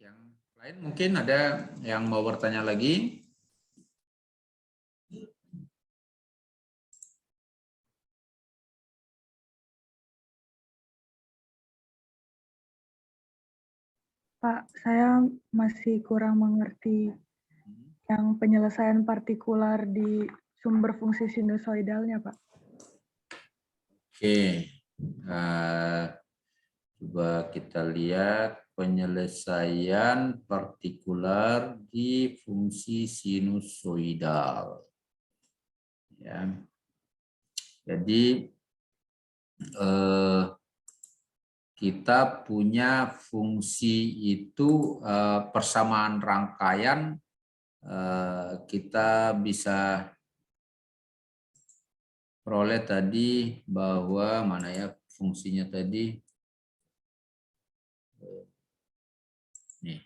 Yang lain mungkin ada yang mau bertanya lagi? Pak, saya masih kurang mengerti yang penyelesaian partikular di sumber fungsi sinusoidalnya, Pak. Oke, coba kita lihat penyelesaian partikular di fungsi sinusoidal. Ya, jadi kita punya fungsi itu persamaan rangkaian, kita bisa peroleh tadi bahwa mana ya fungsinya tadi, nih.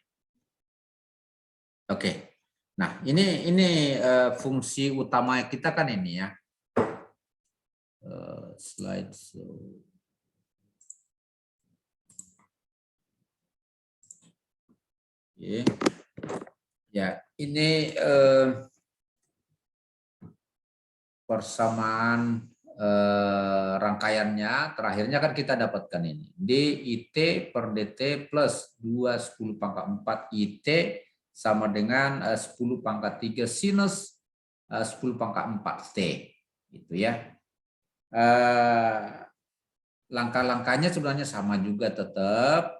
Oke, nah ini fungsi utama kita kan ini ya, slide show. Oke. Ya, ini persamaan rangkaiannya, terakhirnya kan kita dapatkan ini. DIT per DT plus 2 10 pangkat 4 IT sama dengan 10 pangkat 3 sinus 10 pangkat 4 T. Gitu ya. Langkah-langkahnya sebenarnya sama juga tetap.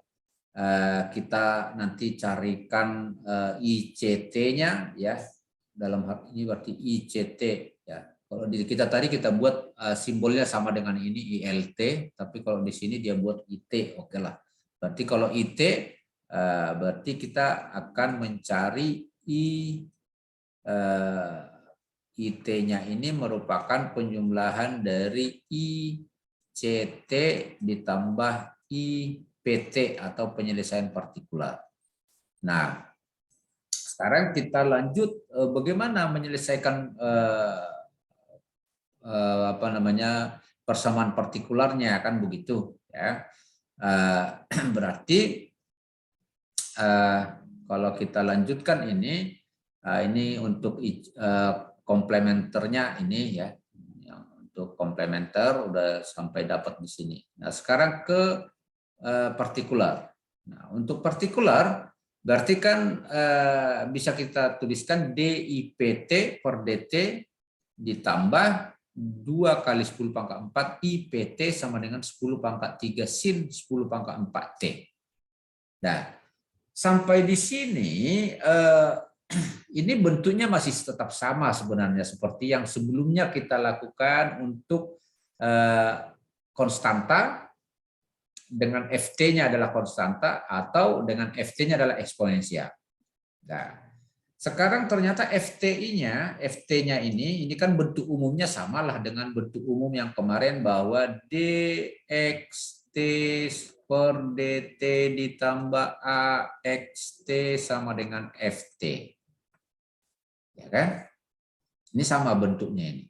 Kita nanti carikan ICT-nya ya, dalam hal ini berarti ICT ya. Kalau di kita tadi kita buat simbolnya sama dengan ini ILT, tapi kalau di sini dia buat IT, oke lah. Berarti kalau IT berarti kita akan mencari IT-nya ini merupakan penjumlahan dari ICT ditambah PT atau penyelesaian partikular. Nah, sekarang kita lanjut bagaimana menyelesaikan persamaan partikularnya, kan begitu ya. Berarti kalau kita lanjutkan ini untuk komplementernya ini ya. Untuk komplementer udah sampai dapat di sini. Nah, sekarang ke partikular. Nah, untuk partikular berarti kan bisa kita tuliskan DIPT per DT ditambah 2 kali 10 pangkat 4 IPT sama dengan 10 pangkat 3 sin 10 pangkat 4 T. Nah, sampai di sini ini bentuknya masih tetap sama sebenarnya seperti yang sebelumnya kita lakukan untuk konstanta dengan FT-nya adalah konstanta atau dengan FT-nya adalah eksponensial. Nah, sekarang ternyata FT-nya ini kan bentuk umumnya samalah dengan bentuk umum yang kemarin bahwa DXT per DT ditambah AXT sama dengan FT. Ya kan? Ini sama bentuknya ini.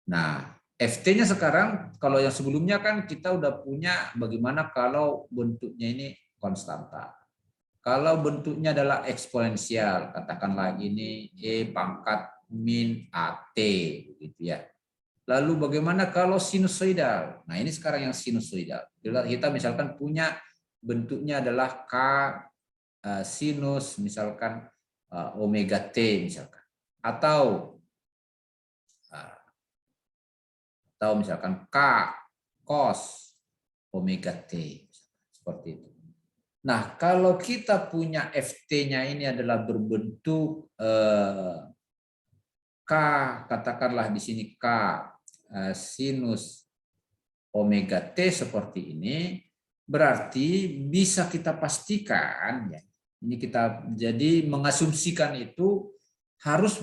Nah, FT-nya sekarang, kalau yang sebelumnya kan kita udah punya bagaimana kalau bentuknya ini konstanta. Kalau bentuknya adalah eksponensial, katakanlah ini E pangkat min AT, begitu ya. Lalu bagaimana kalau sinusoidal? Nah, ini sekarang yang sinusoidal. Kita misalkan punya bentuknya adalah K sinus, misalkan omega T, misalkan. Atau misalkan K cos omega T, seperti itu. Nah, kalau kita punya FT-nya ini adalah berbentuk K, katakanlah di sini K sinus omega T seperti ini, berarti bisa kita pastikan ya. Ini kita jadi mengasumsikan itu harus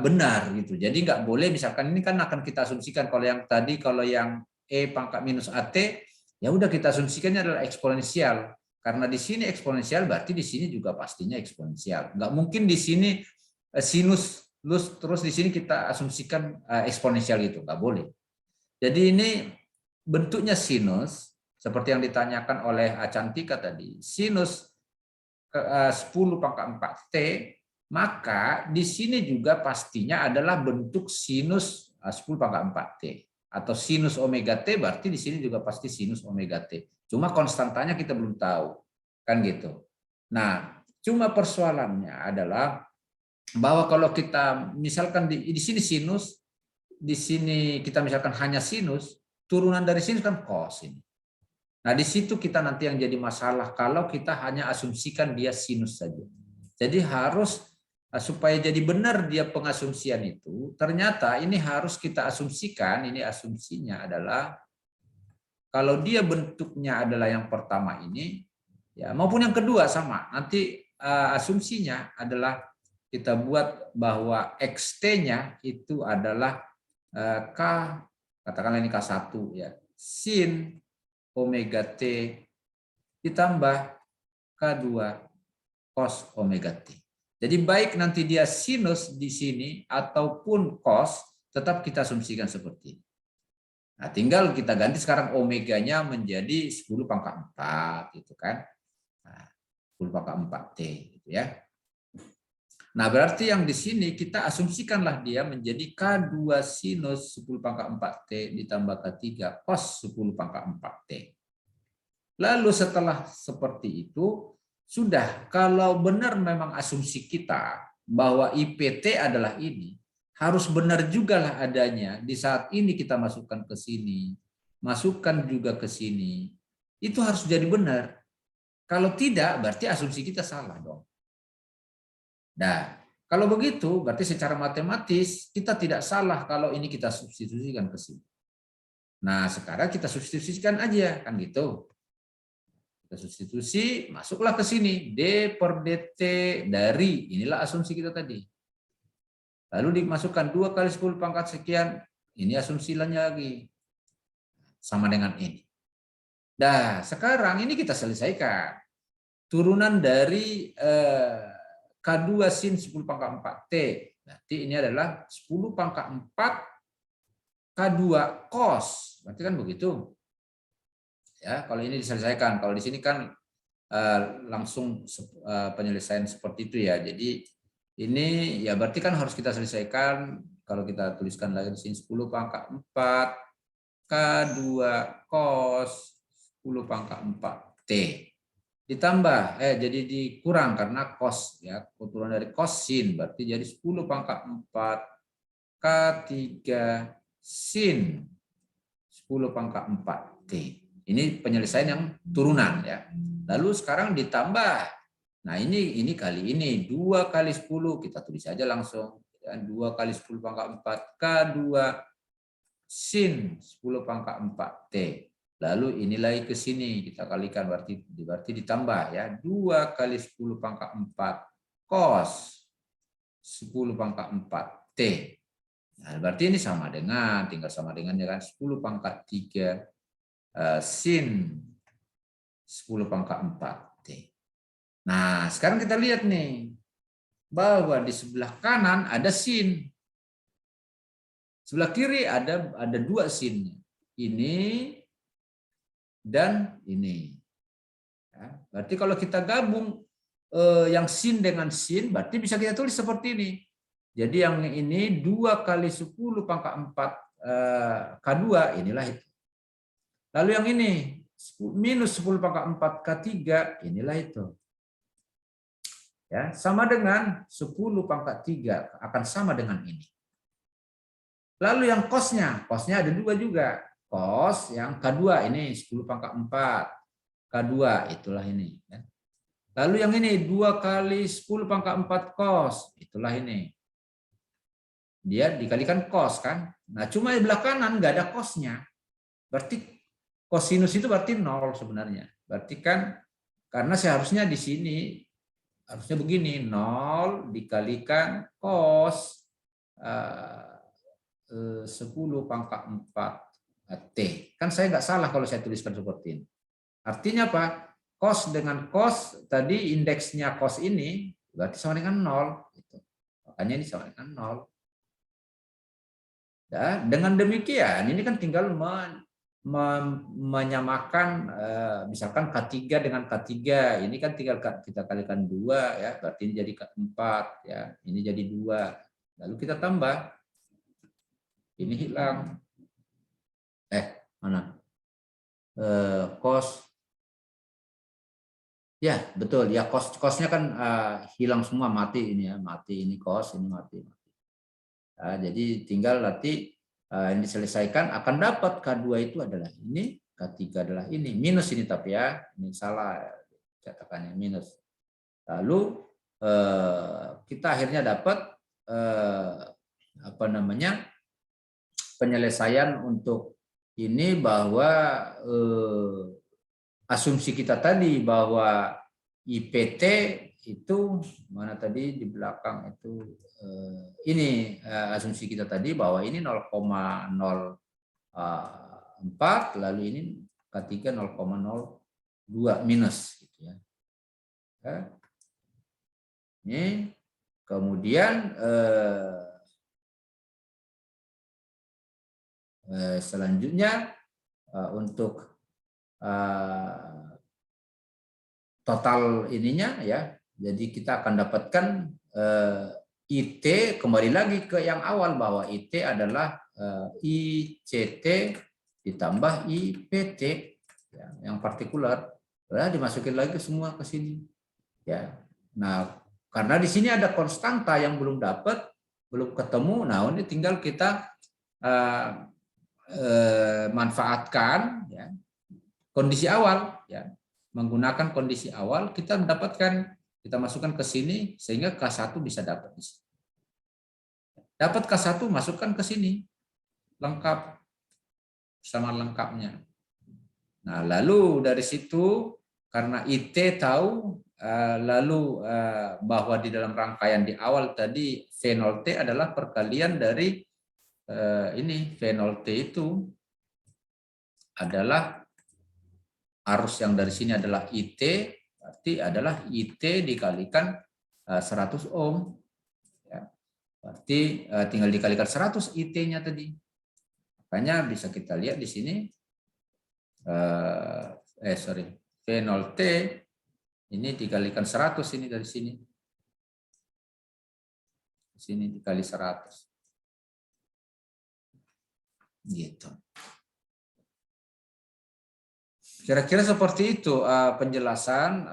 benar gitu. Jadi nggak boleh misalkan ini kan akan kita asumsikan kalau yang tadi kalau yang E pangkat minus AT ya udah kita asumsikannya adalah eksponensial. Karena di sini eksponensial berarti di sini juga pastinya eksponensial. Nggak mungkin di sini sinus terus di sini kita asumsikan eksponensial gitu, nggak boleh. Jadi ini bentuknya sinus seperti yang ditanyakan oleh Acantika tadi. Sinus 10 pangkat 4T, maka di sini juga pastinya adalah bentuk sinus 10 pangkat 4T. Atau sinus omega T, berarti di sini juga pasti sinus omega T. Cuma konstantanya kita belum tahu. Kan gitu. Nah, cuma persoalannya adalah bahwa kalau kita misalkan di sini sinus, di sini kita misalkan hanya sinus, turunan dari sinus kan cos ini. Nah, di situ kita nanti yang jadi masalah kalau kita hanya asumsikan dia sinus saja. Jadi harus supaya jadi benar dia pengasumsian itu, ternyata ini harus kita asumsikan, ini asumsinya adalah kalau dia bentuknya adalah yang pertama ini, ya maupun yang kedua sama. Nanti asumsinya adalah kita buat bahwa XT-nya itu adalah K, katakanlah ini K1 ya, sin omega T ditambah K2 cos omega T. Jadi baik nanti dia sinus di sini ataupun cos, tetap kita asumsikan seperti ini. Nah, tinggal kita ganti sekarang omeganya menjadi 10 pangkat 4 gitu kan. Nah, 10 pangkat 4T gitu ya. Nah, berarti yang di sini kita asumsikanlah dia menjadi K2 sinus 10 pangkat 4T ditambah K3 cos 10 pangkat 4T. Lalu setelah seperti itu, sudah kalau benar memang asumsi kita bahwa IPT adalah ini, harus benar juga lah adanya di saat ini kita masukkan ke sini, masukkan juga ke sini. Itu harus jadi benar. Kalau tidak, berarti asumsi kita salah dong. Nah, kalau begitu, berarti secara matematis kita tidak salah kalau ini kita substitusikan ke sini. Nah, sekarang kita substitusikan aja, kan gitu. Kita substitusi, masuklah ke sini. D per DT dari, inilah asumsi kita tadi. Lalu dimasukkan 2 kali 10 pangkat sekian, ini asumsi lagi. Sama dengan ini. Nah, sekarang ini kita selesaikan. Turunan dari K2 sin 10 pangkat 4T. Berarti ini adalah 10 pangkat 4 K2 cos. Berarti kan begitu. Ya, kalau ini diselesaikan. Kalau di sini kan langsung penyelesaian seperti itu ya. Jadi ini ya berarti kan harus kita selesaikan. Kalau kita tuliskan lagi di sini 10 pangkat 4 K2 cos 10 pangkat 4T. Ditambah jadi dikurang karena cos ya, turunan dari cos sin berarti jadi 10 pangkat 4 K3 sin 10 pangkat 4T. Ini penyelesaian yang turunan ya. Lalu sekarang ditambah. Nah, ini kali ini 2 kali 10 kita tulis aja langsung ya, 2 kali 10 pangkat 4 K2 sin 10 pangkat 4T. Lalu ini lagi ke sini kita kalikan berarti ditambah ya 2 kali 10 pangkat 4 cos 10 pangkat 4T. Nah, berarti ini sama dengan tinggal sama dengan ya kan 10 pangkat 3 sin 10 pangkat 4T. Nah, sekarang kita lihat nih bahwa di sebelah kanan ada sin. Sebelah kiri ada 2 sin. Ini dan ini. Ya, berarti kalau kita gabung yang sin dengan sin, berarti bisa kita tulis seperti ini. Jadi yang ini 2 kali 10 pangkat 4 K2, inilah itu. Lalu yang ini, minus 10 pangkat 4 K3, inilah itu. Ya, sama dengan 10 pangkat 3, akan sama dengan ini. Lalu yang cosnya ada 2 juga. Cos yang K2 ini 10 pangkat 4. K2 itulah ini. Lalu yang ini 2 kali 10 pangkat 4 cos. Itulah ini. Dia dikalikan cos kan. Nah cuma di belah kanan nggak ada cosnya. Berarti kosinus itu berarti 0 sebenarnya. Berarti kan karena seharusnya di sini harusnya begini. 0 dikalikan cos 10 pangkat 4. T. Kan saya nggak salah kalau saya tuliskan seperti ini. Artinya apa? Cos dengan cos, tadi indeksnya cos ini berarti sama dengan 0. Makanya ini sama dengan 0. Ya, dengan demikian, ini kan tinggal menyamakan misalkan K3 dengan K3, ini kan tinggal kita kalikan 2 ya, berarti ini jadi K4 ya, ini jadi 2. Lalu kita tambah. Ini hilang. Mana? Kos. Ya, betul. Ya, kosnya kan hilang semua, mati ini ya, mati ini kos, ini mati. Nah, jadi tinggal nanti ini diselesaikan, akan dapat K2 itu adalah ini, K3 adalah ini, minus ini tapi ya, ini salah cetakannya minus. Lalu kita akhirnya dapat apa namanya, penyelesaian untuk ini, bahwa asumsi kita tadi bahwa IPT itu mana tadi di belakang itu, ini asumsi kita tadi bahwa ini 0,04, lalu ini K3 0,02 minus gitu ya. Ini kemudian selanjutnya untuk total ininya ya, jadi kita akan dapatkan IT, kembali lagi ke yang awal bahwa IT adalah ICT ditambah IPT ya, yang partikular, nah, dimasukin lagi semua ke sini ya. Nah, karena di sini ada konstanta yang belum dapat, belum ketemu, nah ini tinggal kita manfaatkan ya, kondisi awal ya, menggunakan kondisi awal kita mendapatkan, kita masukkan ke sini sehingga K1 bisa dapat di sini. Dapat K1 masukkan ke sini lengkap sama lengkapnya. Nah, lalu dari situ karena IT tahu lalu bahwa di dalam rangkaian di awal tadi V0T adalah perkalian dari ini, V0T itu adalah arus yang dari sini adalah IT, berarti adalah IT dikalikan 100 ohm. Ya. Berarti tinggal dikalikan 100 IT-nya tadi. Makanya bisa kita lihat di sini, V0T ini dikalikan 100 ini dari sini. Di sini dikali 100. Gitu. Kira-kira seperti itu penjelasan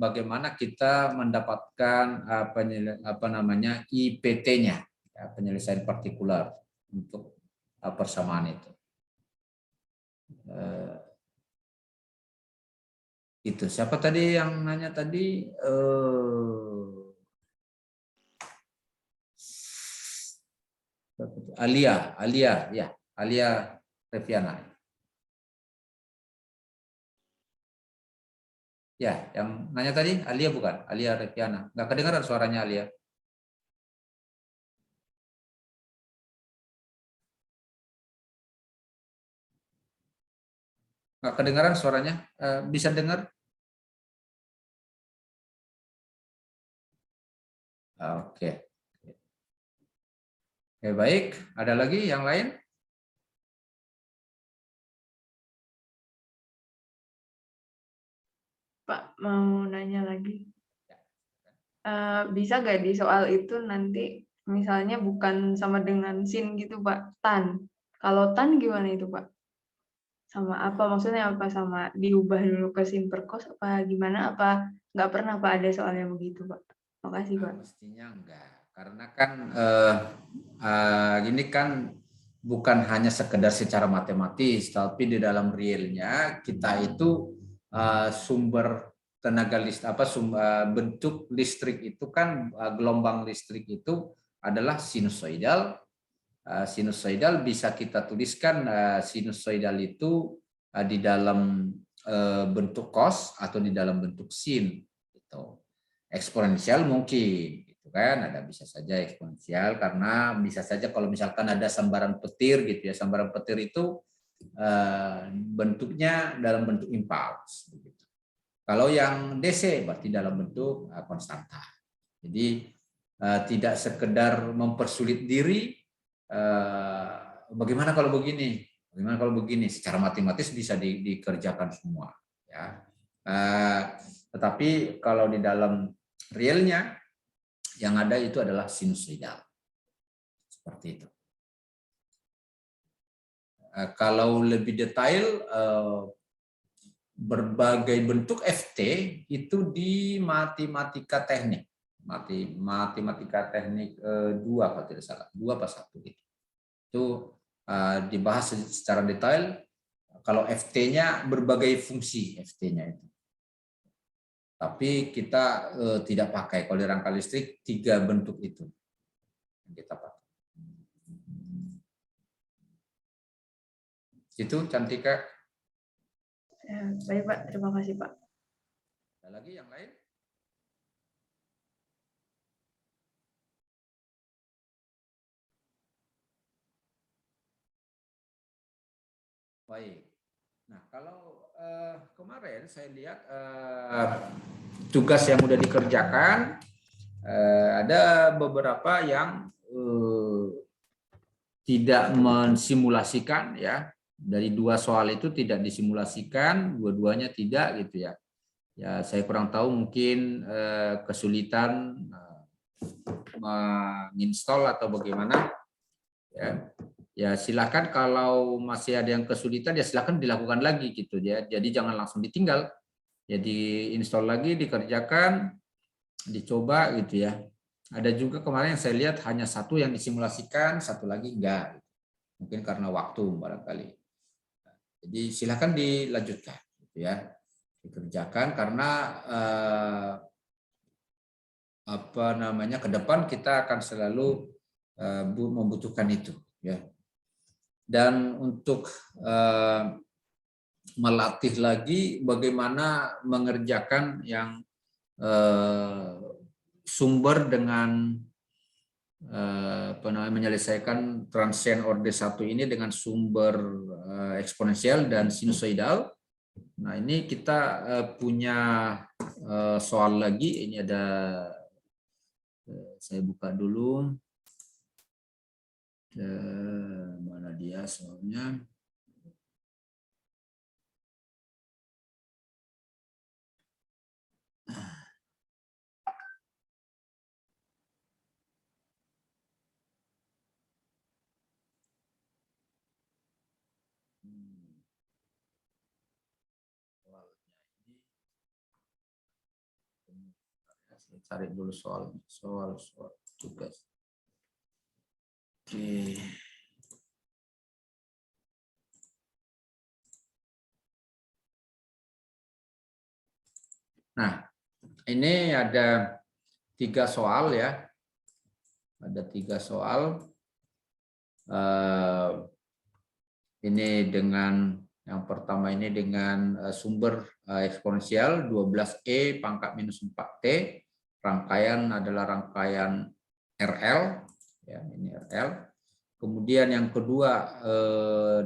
bagaimana kita mendapatkan apa namanya IPT-nya, ya, penyelesaian partikular untuk persamaan itu. Itu siapa tadi yang nanya tadi? Alia ya, Alia Reviana. Ya, yang nanya tadi Alia bukan? Alia Reviana. Nggak kedengaran suaranya Alia. Nggak kedengaran suaranya. Bisa dengar? Oke. Oke, baik. Ada lagi yang lain? Pak, mau nanya lagi. Bisa nggak di soal itu nanti misalnya bukan sama dengan sin gitu Pak, tan. Kalau tan gimana itu Pak? Sama apa? Maksudnya apa, sama diubah dulu ke sin per cos apa gimana? Apa nggak pernah Pak ada soalnya begitu Pak? Makasih Pak. Mestinya enggak. Karena kan ini kan bukan hanya sekedar secara matematis, tapi di dalam realnya kita itu sumber tenaga listrik bentuk listrik itu kan gelombang listrik itu adalah sinusoidal. Sinusoidal bisa kita tuliskan sinusoidal itu di dalam bentuk cos atau di dalam bentuk sin gitu. Eksponensial mungkin gitu kan, ada bisa saja eksponensial karena bisa saja kalau misalkan ada sambaran petir gitu ya, sambaran petir itu bentuknya dalam bentuk impuls gitu. Kalau yang DC berarti dalam bentuk konstanta. Jadi tidak sekedar mempersulit diri, bagaimana kalau begini, Bagaimana kalau begini, secara matematis bisa dikerjakan semua, ya. Tetapi kalau di dalam realnya yang ada itu adalah sinusoidal, seperti itu. Kalau lebih detail, berbagai bentuk FT itu di matematika teknik, matematika teknik 2 kalau tidak salah, 2 apa 1 gitu. Itu dibahas secara detail. Kalau FT-nya berbagai fungsi FT-nya itu. Tapi kita tidak pakai, kalau di rangka listrik 3 bentuk itu yang kita pakai. Itu Cantika. Ya, baik Pak, terima kasih Pak. Ada lagi yang lain? Baik. Nah, kalau kemarin saya lihat tugas yang sudah dikerjakan, ada beberapa yang tidak mensimulasikan, ya. Dari 2 soal itu tidak disimulasikan, dua-duanya tidak gitu ya. Ya, saya kurang tahu, mungkin kesulitan menginstall atau bagaimana. Ya. Ya silakan, kalau masih ada yang kesulitan ya silakan dilakukan lagi gitu ya. Jadi jangan langsung ditinggal. Jadi install lagi, dikerjakan, dicoba gitu ya. Ada juga kemarin yang saya lihat hanya 1 yang disimulasikan, 1 lagi enggak. Mungkin karena waktu barangkali. Jadi silakan dilanjutkan gitu ya. Dikerjakan karena ke depan kita akan selalu membutuhkan itu ya. Dan untuk melatih lagi bagaimana mengerjakan yang sumber dengan menyelesaikan transient order 1 ini dengan sumber eksponensial dan sinusoidal. Nah, ini kita punya soal lagi. Ini ada, saya buka dulu. Mana dia soalnya? Saya cari dulu soal tugas. Oke. Nah, ini ada 3 soal ya. Ada 3 soal. Ini dengan yang pertama ini dengan sumber eksponensial 12E pangkat minus 4T. Rangkaian adalah rangkaian RL. Ya, ini RL. Kemudian yang kedua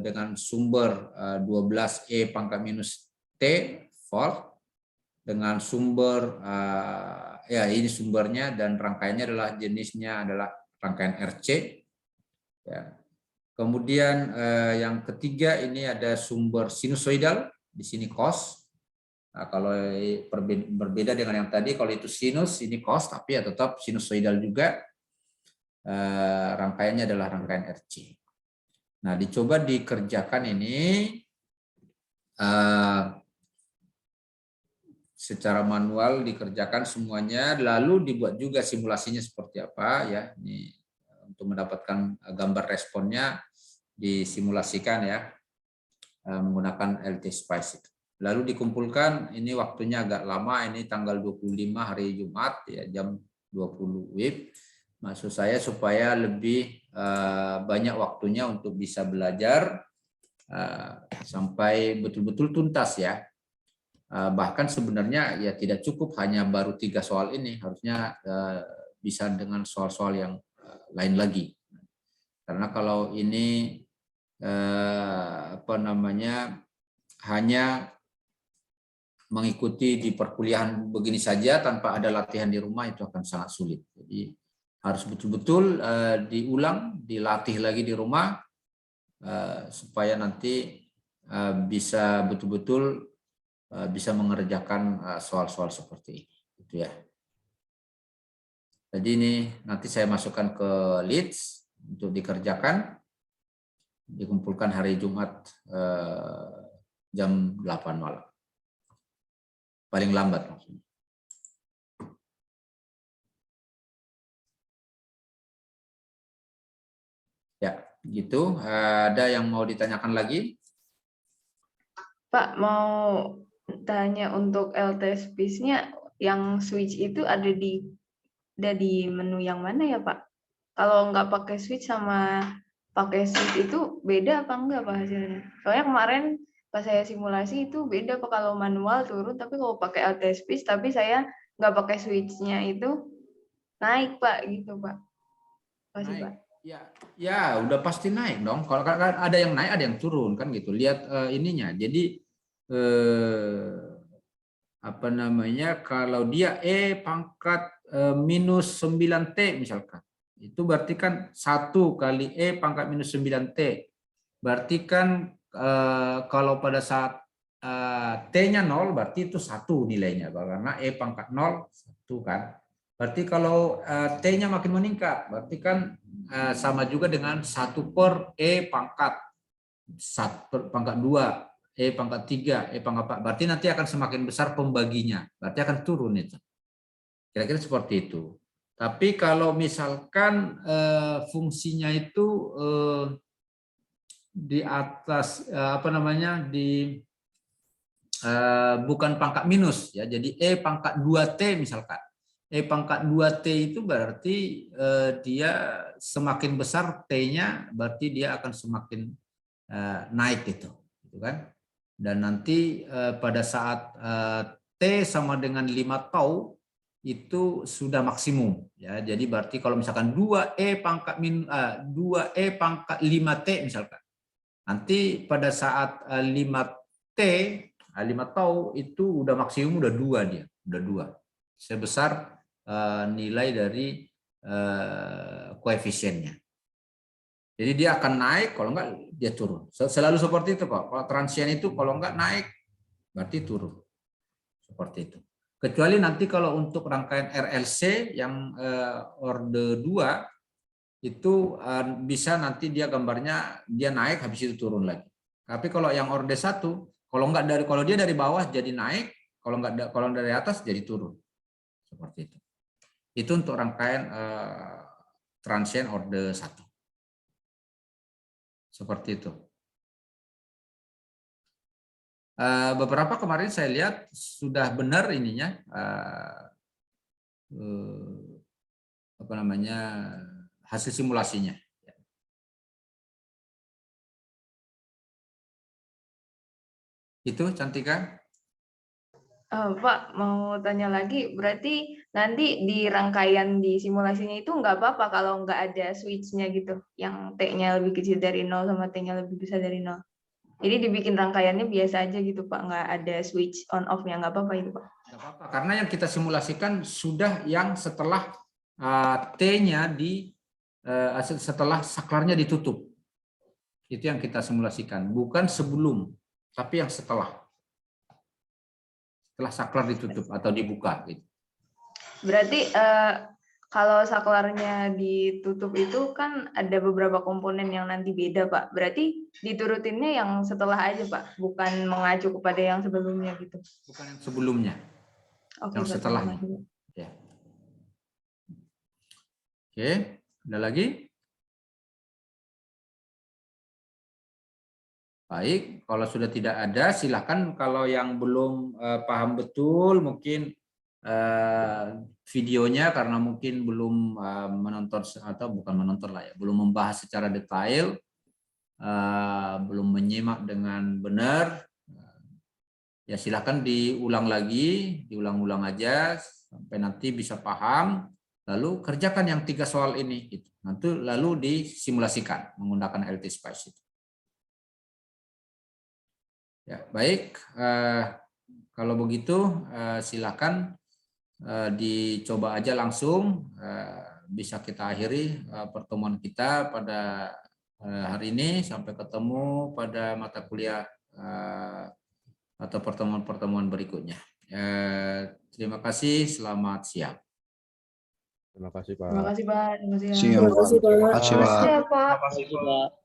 dengan sumber 12E pangkat minus T volt. Dengan sumber ya ini sumbernya dan rangkaiannya adalah jenisnya adalah rangkaian RC ya. Kemudian yang ketiga ini ada sumber sinusoidal, di sini cos. Nah, kalau berbeda dengan yang tadi, kalau itu sinus ini cos, tapi ya tetap sinusoidal juga. Rangkaiannya adalah rangkaian RC. Nah, dicoba dikerjakan ini secara manual, dikerjakan semuanya, lalu dibuat juga simulasinya seperti apa ya. Ini untuk mendapatkan gambar responnya disimulasikan ya menggunakan LT-SPICE. Lalu dikumpulkan, ini waktunya agak lama, ini tanggal 25 hari Jumat ya, jam 20 WIB. Maksud saya supaya lebih banyak waktunya untuk bisa belajar sampai betul-betul tuntas ya. Bahkan sebenarnya ya tidak cukup hanya baru 3 soal ini, harusnya bisa dengan soal-soal yang lain lagi. Karena kalau ini hanya mengikuti di perkuliahan begini saja tanpa ada latihan di rumah, itu akan sangat sulit. Jadi harus betul-betul diulang, dilatih lagi di rumah, supaya nanti bisa betul-betul bisa mengerjakan soal-soal seperti ini, gitu ya. Jadi ini nanti saya masukkan ke leads untuk dikerjakan, dikumpulkan hari Jumat jam 8 malam, paling lambat maksudnya. Ya, gitu. Ada yang mau ditanyakan lagi? Pak, mau tanya untuk LTS Space-nya, yang switch itu ada di menu yang mana ya, Pak? Kalau nggak pakai switch sama pakai switch itu beda apa enggak Pak hasilnya? Soalnya kemarin pas saya simulasi itu beda Pak, kalau manual turun, tapi kalau pakai LTS Space tapi saya nggak pakai switch-nya itu naik Pak, gitu Pak. Makasih Pak. Naik. Ya, udah pasti naik dong. Kalau kan ada yang naik, ada yang turun kan gitu. Lihat ininya. Jadi apa namanya? Kalau dia pangkat minus 9T misalkan, itu berarti kan 1 kali pangkat minus 9T. Berarti kan kalau pada saat T-nya 0 berarti itu 1 nilainya, karena pangkat 0 1 kan. Berarti kalau T-nya makin meningkat, berarti kan sama juga dengan 1 per pangkat 1 pangkat 2, pangkat 3, pangkat 4. Berarti nanti akan semakin besar pembaginya, berarti akan turun itu. Kira-kira seperti itu. Tapi kalau misalkan fungsinya itu di atas apa namanya, di bukan pangkat minus ya, jadi pangkat 2T misalkan. Pangkat 2T itu berarti dia semakin besar T-nya, berarti dia akan semakin naik gitu kan. Dan nanti pada saat T sama dengan 5 tau itu sudah maksimum ya. Jadi berarti kalau misalkan 2E pangkat 5T misalkan. Nanti pada saat 5T 5 tau itu udah maksimum, udah 2 dia, udah 2. Sebesar nilai dari koefisiennya. Jadi dia akan naik, kalau enggak dia turun. Selalu seperti itu kok. Kalau transien itu kalau enggak naik berarti turun. Seperti itu. Kecuali nanti kalau untuk rangkaian RLC yang orde 2 itu bisa nanti dia gambarnya dia naik habis itu turun lagi. Tapi kalau yang orde 1, kalau dia dari bawah jadi naik, kalau dari atas jadi turun. Seperti itu. Itu untuk rangkaian transien orde 1. Seperti itu. Beberapa kemarin saya lihat sudah benar ininya apa namanya, hasil simulasinya. Itu Cantika. Pak, mau tanya lagi, berarti nanti di rangkaian di simulasinya itu nggak apa-apa kalau nggak ada switch-nya gitu, yang T-nya lebih kecil dari 0 sama T-nya lebih besar dari 0. Jadi dibikin rangkaiannya biasa aja gitu Pak, nggak ada switch on off-nya, nggak apa-apa itu Pak? Nggak apa-apa, karena yang kita simulasikan sudah yang setelah T-nya setelah saklarnya ditutup. Itu yang kita simulasikan, bukan sebelum, tapi yang setelah saklar ditutup atau dibuka. Gitu. Berarti kalau saklarnya ditutup itu kan ada beberapa komponen yang nanti beda Pak. Berarti diturutinnya yang setelah aja Pak, bukan mengacu kepada yang sebelumnya gitu. Bukan yang sebelumnya, yang setelahnya. Ya. Oke, ada lagi? Baik, kalau sudah tidak ada, silakan. Kalau yang belum paham betul, mungkin videonya karena mungkin belum menonton, atau bukan menonton lah ya, belum membahas secara detail, belum menyimak dengan benar, ya silakan diulang lagi, diulang-ulang aja sampai nanti bisa paham. Lalu kerjakan yang 3 soal ini, gitu. Nanti lalu disimulasikan menggunakan LT Spice itu. Ya, baik. Kalau begitu silakan dicoba aja langsung. Bisa kita akhiri pertemuan kita pada hari ini. Sampai ketemu pada mata kuliah atau pertemuan-pertemuan berikutnya. Terima kasih, selamat siang. Terima kasih, Pak. Terima kasih, Pak. Terima kasih. Siap. Terima kasih, Pak. Terima kasih, Pak. Terima kasih, Pak. Terima kasih, Pak.